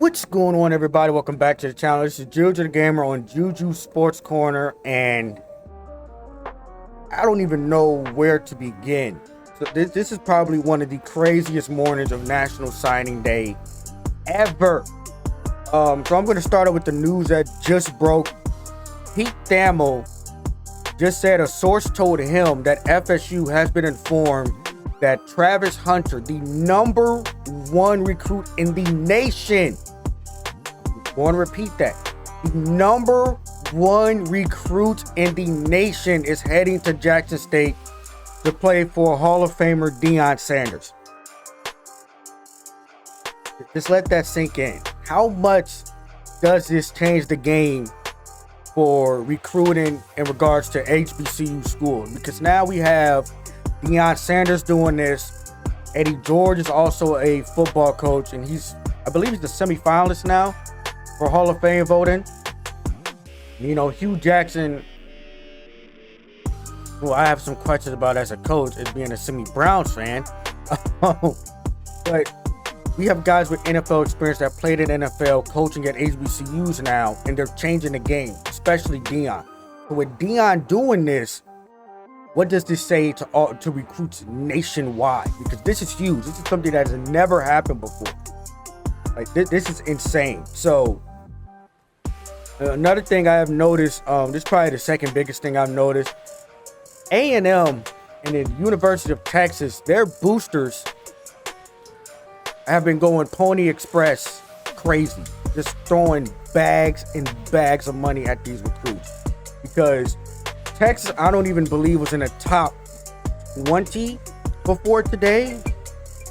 What's going on, everybody? Welcome back to the channel. This is Juju the Gamer on Juju Sports Corner, and I don't even know where to begin. So this is probably one of the craziest mornings of National Signing Day ever. So I'm going to start out with the news that just broke. Pete Thamel just said a source told him that FSU has been informed that Travis Hunter, the #1 recruit in the nation, I want to repeat that, the #1 recruit in the nation is heading to Jackson State to play for Hall of Famer Deion Sanders. Just let that sink in. How much does this change the game for recruiting in regards to HBCU schools? Because now we have Deion Sanders doing this. Eddie George is also a football coach, and I believe he's the semifinalist now for Hall of Fame voting. You know, Hugh Jackson, who I have some questions about as a coach, as being a Semi Browns fan. But we have guys with NFL experience that played in NFL, coaching at HBCUs now, and they're changing the game, especially Deion. So with Deion doing this, what does this say to recruits nationwide? Because this is huge. This is something that has never happened before. Like, this is insane. So another thing I have noticed, this is probably the second biggest thing I've noticed. A&M and the University of Texas, their boosters have been going Pony Express crazy, just throwing bags and bags of money at these recruits. Because Texas, I don't even believe, was in the top 20 before today.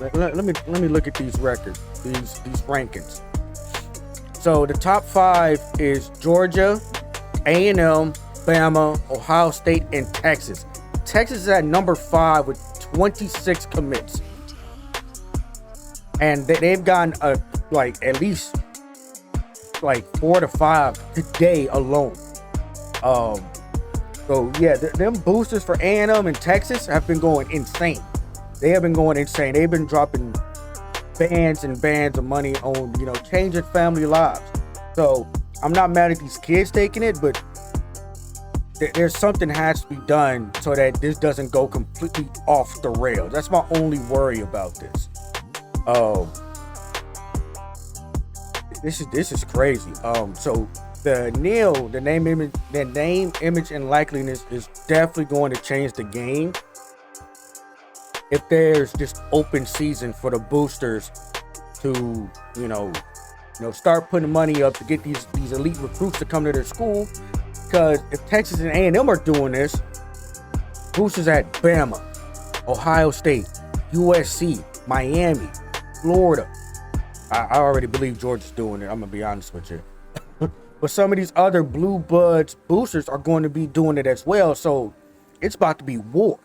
Let me look at these records, these rankings. So the top 5 is Georgia, A&M, Bama, Ohio State, and Texas. Texas is at number 5 with 26 commits, and they've gotten at least 4 to 5 today alone. So yeah, them boosters for A&M and Texas have been going insane. They have been going insane. They've been dropping bands and bands of money on, changing family lives. So I'm not mad at these kids taking it, but there's something has to be done so that this doesn't go completely off the rails. That's my only worry about this. This is crazy. So the NIL, the name, image, and likeliness is definitely going to change the game. If there's just open season for the boosters to, start putting money up to get these elite recruits to come to their school. Because if Texas and A&M are doing this, boosters at Bama, Ohio State, USC, Miami, Florida. I already believe Georgia's doing it. I'm going to be honest with you. But some of these other blue buds boosters are going to be doing it as well. So it's about to be war.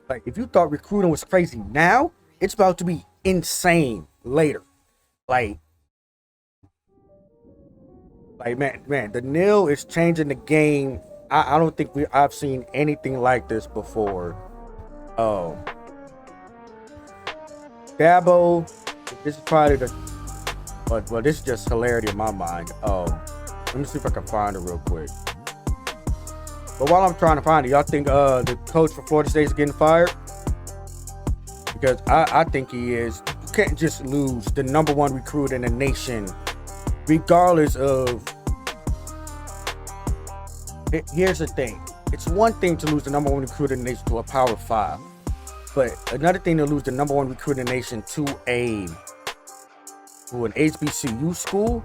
Like, if you thought recruiting was crazy now, it's about to be insane later. Like man, the NIL is changing the game. I don't think I've seen anything like this before. Dabo, this is probably well, this is just hilarity in my mind. Let me see if I can find it real quick. But while I'm trying to find it, y'all think the coach for Florida State is getting fired? Because I think he is. You can't just lose the #1 recruit in the nation, regardless of. Here's the thing. It's one thing to lose the #1 recruit in the nation to a Power 5. But another thing to lose the #1 recruit in the nation to an HBCU school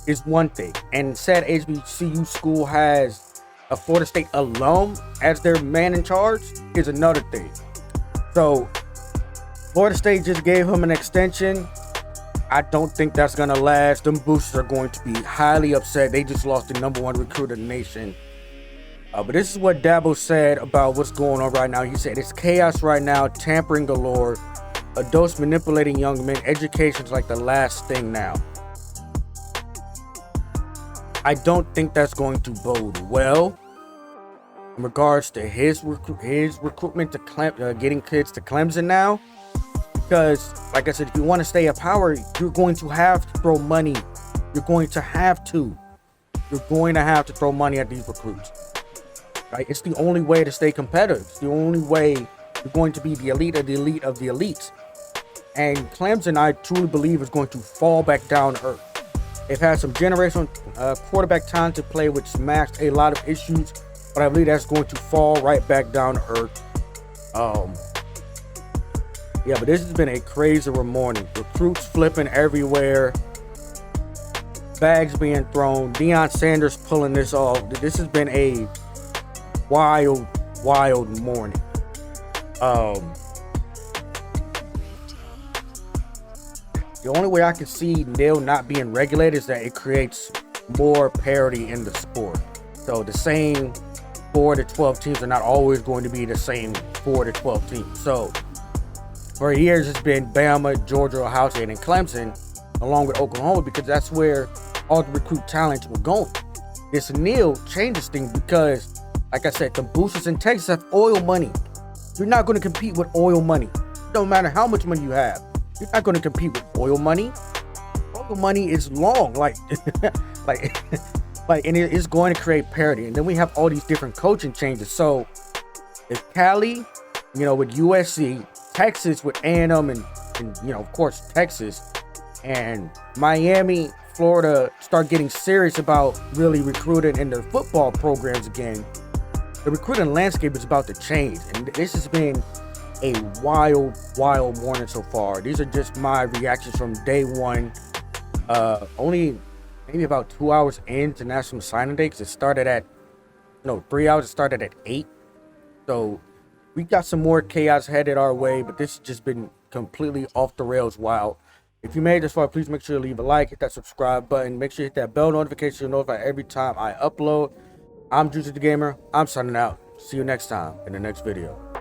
is one thing. And said HBCU school has a Florida State alum as their man in charge is another thing. So Florida State just gave him an extension. I don't think that's going to last. Them boosters are going to be highly upset. They just lost the #1 recruit in the nation. But this is what Dabo said about what's going on right now. He said, it's chaos right now, tampering galore, adults manipulating young men, education's like the last thing now. I don't think that's going to bode well in regards to his recruitment to getting kids to Clemson now. Because, like I said, if you want to stay at power, you're going to have to throw money. You're going to have to. You're going to have to throw money at these recruits. Right? It's the only way to stay competitive. It's the only way you're going to be the elite of the elite of the elites. And Clemson, I truly believe, is going to fall back down to earth. They've had some generational quarterback talent to play, which masked a lot of issues, but I believe that's going to fall right back down to earth. Yeah, but this has been a crazy morning. Recruits flipping everywhere. Bags being thrown. Deion Sanders pulling this off. This has been a wild, wild morning. The only way I can see NIL not being regulated is that it creates more parity in the sport. So the same 4 to 12 teams are not always going to be the same 4 to 12 teams. So for years, it's been Bama, Georgia, Ohio State, and Clemson, along with Oklahoma, because that's where all the recruit talents were going. This NIL changes things because, like I said, the boosters in Texas have oil money. You're not going to compete with oil money. No matter how much money you have, you're not going to compete with oil money. Oil money is long, like, and it is going to create parity. And then we have all these different coaching changes. So if Cali, with USC, Texas with A&M, and of course Texas, and Miami, Florida start getting serious about really recruiting in their football programs again, the recruiting landscape is about to change. And this has been a wild, wild morning so far. These are just my reactions from day one. Only maybe about 2 hours into National Signing Day, because it started at 3 hours. It started at 8. So we got some more chaos headed our way, but this has just been completely off the rails wild. If you made it this far, please make sure to leave a like, hit that subscribe button, make sure you hit that bell notification to notify every time I upload. I'm Juicy the Gamer. I'm signing out. See you next time in the next video.